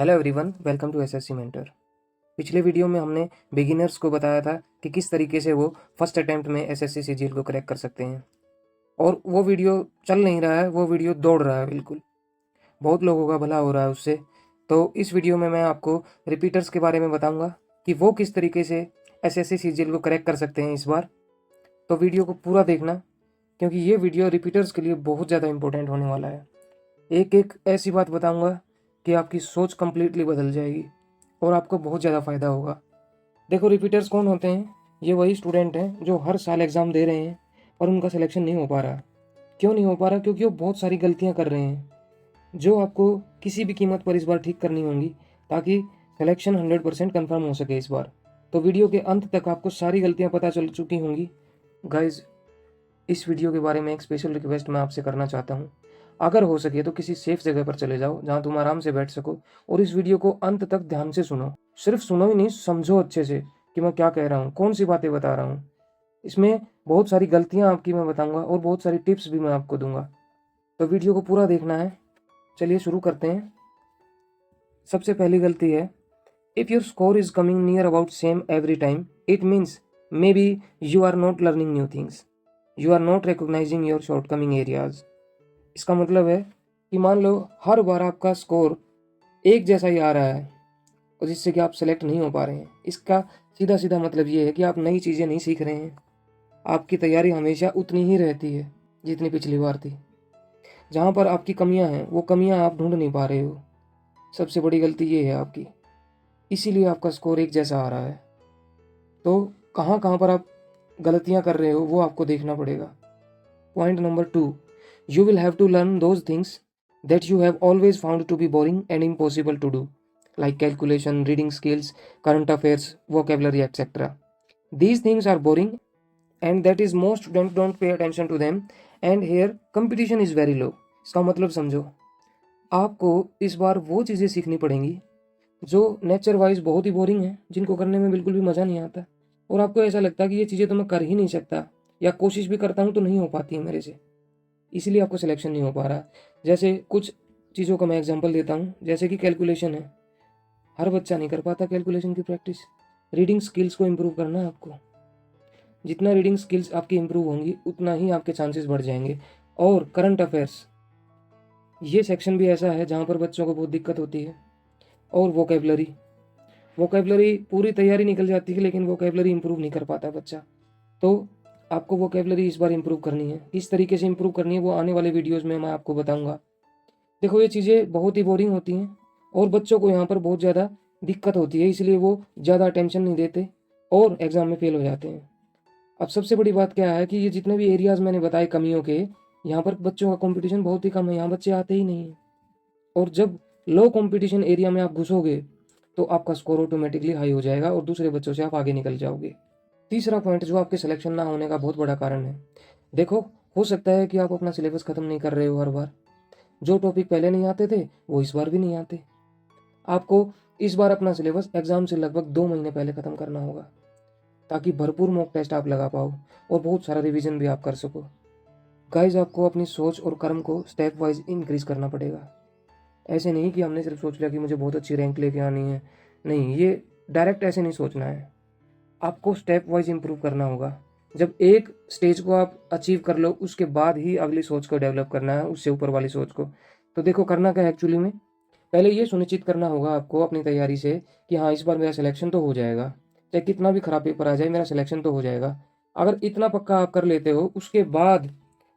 Hello everyone, welcome to SSC mentor. पिछले video में हमने बिगिनर्स को बताया था कि किस तरीके से वो फर्स्ट अटेम्प्ट में एसएससी सीजीएल को क्रैक कर सकते हैं। और वो वीडियो चल नहीं रहा है, वो वीडियो दौड़ रहा है, बिल्कुल बहुत लोगों का भला हो रहा है उससे। तो इस वीडियो में मैं आपको रिपीटर्स के बारे में बताऊंगा कि वो किस तरीके से एसएससी सीजीएल को क्रैक कर सकते हैं इस बार। तो वीडियो को पूरा देखना, क्योंकि ये वीडियो रिपीटर्स के लिए बहुत ज़्यादा इंपॉर्टेंट होने वाला है। एक एक ऐसी बात बताऊंगा कि आपकी सोच कंप्लीटली बदल जाएगी और आपको बहुत ज़्यादा फ़ायदा होगा। देखो, रिपीटर्स कौन होते हैं? ये वही स्टूडेंट हैं जो हर साल एग्ज़ाम दे रहे हैं और उनका सिलेक्शन नहीं हो पा रहा। क्यों नहीं हो पा रहा? क्योंकि वो बहुत सारी गलतियां कर रहे हैं जो आपको किसी भी कीमत पर इस बार ठीक करनी होंगी, ताकि सिलेक्शन 100% कन्फर्म हो सके इस बार। तो वीडियो के अंत तक आपको सारी गलतियां पता चल चुकी होंगी। गाइज, इस वीडियो के बारे में एक स्पेशल रिक्वेस्ट मैं आपसे करना चाहता हूँ। अगर हो सके तो किसी सेफ जगह पर चले जाओ जहाँ तुम आराम से बैठ सको और इस वीडियो को अंत तक ध्यान से सुनो। सिर्फ सुनो ही नहीं, समझो अच्छे से कि मैं क्या कह रहा हूँ, कौन सी बातें बता रहा हूँ। इसमें बहुत सारी गलतियाँ आपकी मैं बताऊंगा और बहुत सारी टिप्स भी मैं आपको दूंगा। तो वीडियो को पूरा देखना है। चलिए शुरू करते हैं। सबसे पहली गलती है, if your score is coming near about same every time, it means maybe you are not learning new things, you are not recognising your shortcoming areas. इसका मतलब है कि मान लो हर बार आपका स्कोर एक जैसा ही आ रहा है और जिससे कि आप सेलेक्ट नहीं हो पा रहे हैं। इसका सीधा सीधा मतलब ये है कि आप नई चीज़ें नहीं सीख रहे हैं। आपकी तैयारी हमेशा उतनी ही रहती है जितनी पिछली बार थी। जहाँ पर आपकी कमियां हैं, वो कमियां आप ढूंढ नहीं पा रहे हो। सबसे बड़ी गलती ये है आपकी, इसीलिए आपका स्कोर एक जैसा आ रहा है। तो कहाँ कहाँ पर आप गलतियाँ कर रहे हो वो आपको देखना पड़ेगा। Point number 2, you will have to learn those things that you have always found to be boring and impossible to do, like calculation, reading skills, current affairs, vocabulary, etc. These things are boring and that is most students don't pay attention to them, and here competition is very low. इसका मतलब समझो, आपको इस बार वो चीज़ें सीखनी पड़ेंगी जो नेचर वाइज बहुत ही बोरिंग है, जिनको करने में बिल्कुल भी मज़ा नहीं आता और आपको ऐसा लगता है कि ये चीज़ें तो मैं कर ही नहीं सकता, या कोशिश भी करता हूँ तो नहीं हो पाती है मेरे से, इसीलिए आपको सिलेक्शन नहीं हो पा रहा। जैसे कुछ चीज़ों का मैं एग्जांपल देता हूँ, जैसे कि कैलकुलेशन है। हर बच्चा नहीं कर पाता कैलकुलेशन की प्रैक्टिस। रीडिंग स्किल्स को इम्प्रूव करना है आपको। जितना रीडिंग स्किल्स आपकी इम्प्रूव होंगी उतना ही आपके चांसेस बढ़ जाएंगे। और करंट अफेयर्स, ये सेक्शन भी ऐसा है जहाँ पर बच्चों को बहुत दिक्कत होती है। और वोकेबलरी, वोकेबलरी पूरी तैयारी निकल जाती है लेकिन वोकेबलरी इंप्रूव नहीं कर पाता बच्चा। तो आपको वोकेबलरी इस बार इंप्रूव करनी है। किस तरीके से इंप्रूव करनी है वो आने वाले वीडियोस में मैं आपको बताऊंगा। देखो, ये चीज़ें बहुत ही बोरिंग होती हैं और बच्चों को यहाँ पर बहुत ज़्यादा दिक्कत होती है, इसलिए वो ज़्यादा अटेंशन नहीं देते और एग्ज़ाम में फेल हो जाते हैं। अब सबसे बड़ी बात क्या है कि ये जितने भी एरियाज़ मैंने बताए कमियों के, यहाँ पर बच्चों का कंपटीशन बहुत ही कम है, यहाँ बच्चे आते ही नहीं हैं। और जब लो कंपटीशन एरिया में आप घुसोगे तो आपका स्कोर ऑटोमेटिकली हाई हो जाएगा और दूसरे बच्चों से आप आगे निकल जाओगे। तीसरा पॉइंट जो आपके सिलेक्शन ना होने का बहुत बड़ा कारण है, देखो, हो सकता है कि आप अपना सिलेबस खत्म नहीं कर रहे हो हर बार। जो टॉपिक पहले नहीं आते थे वो इस बार भी नहीं आते। आपको इस बार अपना सिलेबस एग्जाम से लगभग 2 महीने पहले खत्म करना होगा, ताकि भरपूर मॉक टेस्ट आप लगा पाओ और बहुत सारा रिवीजन भी आप कर सको। गाइज, आपको अपनी सोच और कर्म को स्टेप वाइज इंक्रीज करना पड़ेगा। ऐसे नहीं कि हमने सिर्फ सोच लिया कि मुझे बहुत अच्छी रैंक लेके आनी है। नहीं, ये डायरेक्ट ऐसे नहीं सोचना है। आपको स्टेप वाइज इंप्रूव करना होगा। जब एक स्टेज को आप अचीव कर लो उसके बाद ही अगली सोच को डेवलप करना है, उससे ऊपर वाली सोच को। तो देखो, करना क्या है एक्चुअली में, पहले ये सुनिश्चित करना होगा आपको अपनी तैयारी से कि हाँ, इस बार मेरा सिलेक्शन तो हो जाएगा, चाहे कितना भी खराब पेपर आ जाए मेरा सिलेक्शन तो हो जाएगा। अगर इतना पक्का आप कर लेते हो, उसके बाद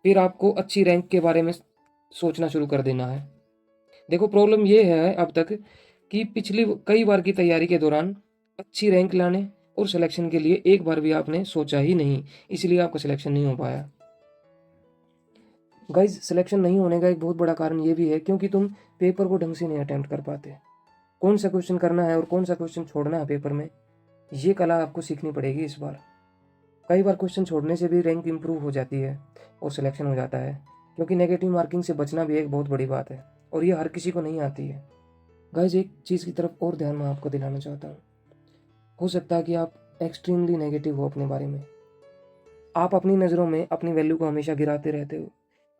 फिर आपको अच्छी रैंक के बारे में सोचना शुरू कर देना है। देखो, प्रॉब्लम ये है अब तक कि पिछली कई बार की तैयारी के दौरान अच्छी रैंक लाने और सिलेक्शन के लिए एक बार भी आपने सोचा ही नहीं, इसलिए आपका सिलेक्शन नहीं हो पाया। गाइज, सिलेक्शन नहीं होने का एक बहुत बड़ा कारण ये भी है क्योंकि तुम पेपर को ढंग से नहीं अटेम्प्ट कर पाते। कौन सा क्वेश्चन करना है और कौन सा क्वेश्चन छोड़ना है पेपर में, ये कला आपको सीखनी पड़ेगी इस बार। कई बार क्वेश्चन छोड़ने से भी रैंक इंप्रूव हो जाती है और सिलेक्शन हो जाता है, क्योंकि नेगेटिव मार्किंग से बचना भी एक बहुत बड़ी बात है और ये हर किसी को नहीं आती है। गाइज, एक चीज़ की तरफ और ध्यान मैं आपको दिलाना चाहता हूँ। हो सकता है कि आप एक्सट्रीमली नेगेटिव हो अपने बारे में। आप अपनी नज़रों में अपनी वैल्यू को हमेशा गिराते रहते हो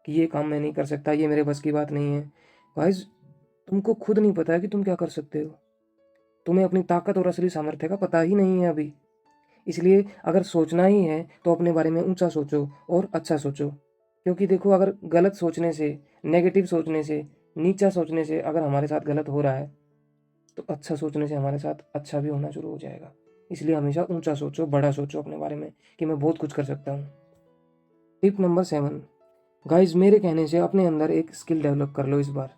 कि ये काम मैं नहीं कर सकता, ये मेरे बस की बात नहीं है। गाइज, तुमको खुद नहीं पता है कि तुम क्या कर सकते हो। तुम्हें अपनी ताकत और असली सामर्थ्य का पता ही नहीं है अभी। इसलिए अगर सोचना ही है तो अपने बारे में ऊंचा सोचो और अच्छा सोचो। क्योंकि देखो, अगर गलत सोचने से, नेगेटिव सोचने से, नीचा सोचने से अगर हमारे साथ गलत हो रहा है, तो अच्छा सोचने से हमारे साथ अच्छा भी होना शुरू हो जाएगा। इसलिए हमेशा ऊंचा सोचो, बड़ा सोचो अपने बारे में कि मैं बहुत कुछ कर सकता हूँ। टिप नंबर 7, गाइज, मेरे कहने से अपने अंदर एक स्किल डेवलप कर लो इस बार।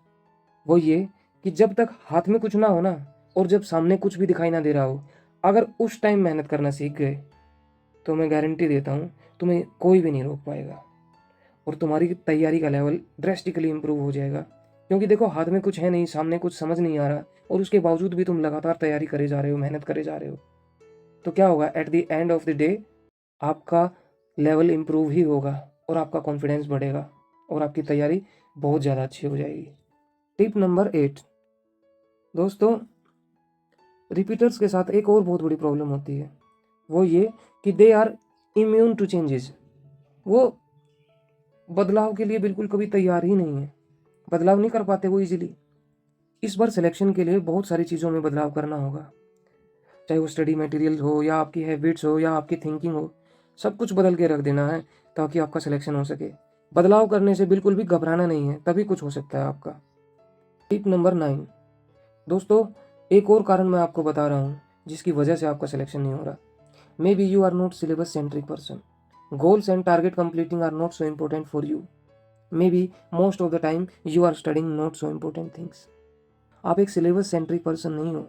वो ये कि जब तक हाथ में कुछ ना हो ना, और जब सामने कुछ भी दिखाई ना दे रहा हो, अगर उस टाइम मेहनत करना सीख गए तो मैं गारंटी देता हूँ तुम्हें कोई भी नहीं रोक पाएगा और तुम्हारी तैयारी का लेवल ड्रेस्टिकली इंप्रूव हो जाएगा। क्योंकि देखो, हाथ में कुछ है नहीं, सामने कुछ समझ नहीं आ रहा, और उसके बावजूद भी तुम लगातार तैयारी करे जा रहे हो, मेहनत करे जा रहे हो, तो क्या होगा, at the end of the day आपका लेवल इंप्रूव ही होगा और आपका कॉन्फिडेंस बढ़ेगा और आपकी तैयारी बहुत ज़्यादा अच्छी हो जाएगी। टिप नंबर 8, दोस्तों, रिपीटर्स के साथ एक और बहुत बड़ी प्रॉब्लम होती है। वो ये कि they are immune to changes. वो बदलाव के लिए बिल्कुल कभी तैयार ही नहीं है, बदलाव नहीं कर पाते वो इजीली। इस बार सिलेक्शन के लिए बहुत सारी चीज़ों में बदलाव करना होगा, चाहे वो स्टडी मटेरियल हो या आपकी हैबिट्स हो या आपकी थिंकिंग हो, सब कुछ बदल के रख देना है ताकि आपका सिलेक्शन हो सके। बदलाव करने से बिल्कुल भी घबराना नहीं है, तभी कुछ हो सकता है आपका। टिप नंबर 9, दोस्तों, एक और कारण मैं आपको बता रहा हूँ जिसकी वजह से आपका सिलेक्शन नहीं हो रहा। Maybe you are not syllabus centric person. Goals and target completing are not so important for you. Maybe most of the time you are studying not so important things. आप एक syllabus centric person नहीं हो।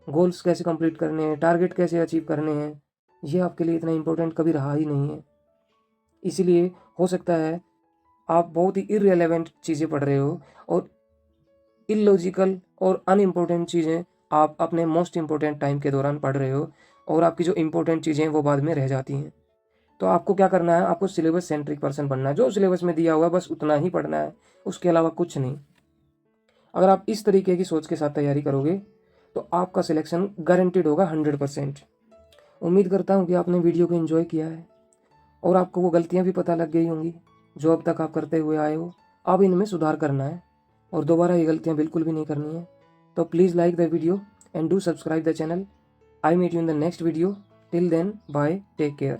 Goals कैसे complete करने हैं, target कैसे achieve करने हैं, ये आपके लिए इतना इम्पोर्टेंट कभी रहा ही नहीं है। इसीलिए हो सकता है आप बहुत ही इररिलेवेंट चीज़ें पढ़ रहे हो और इलॉजिकल और अनइम्पोर्टेंट चीज़ें आप अपने मोस्ट इम्पोर्टेंट टाइम के दौरान पढ़ रहे हो, और आपकी जो इम्पोर्टेंट चीज़ें हैं वो बाद में रह जाती हैं। तो आपको क्या करना है, आपको सिलेबस सेंट्रिक पर्सन बनना है। जो सिलेबस में दिया हुआ है बस उतना ही पढ़ना है, उसके अलावा कुछ नहीं। अगर आप इस तरीके की सोच के साथ तैयारी करोगे तो आपका सिलेक्शन गारंटीड होगा 100%। उम्मीद करता हूँ कि आपने वीडियो को एंजॉय किया है और आपको वो गलतियाँ भी पता लग गई होंगी जो अब तक आप करते हुए आए हो। अब इनमें सुधार करना है और दोबारा ये गलतियाँ बिल्कुल भी नहीं करनी है। तो please like the video and do subscribe the channel. I meet you in the next video. Till then, bye, take care.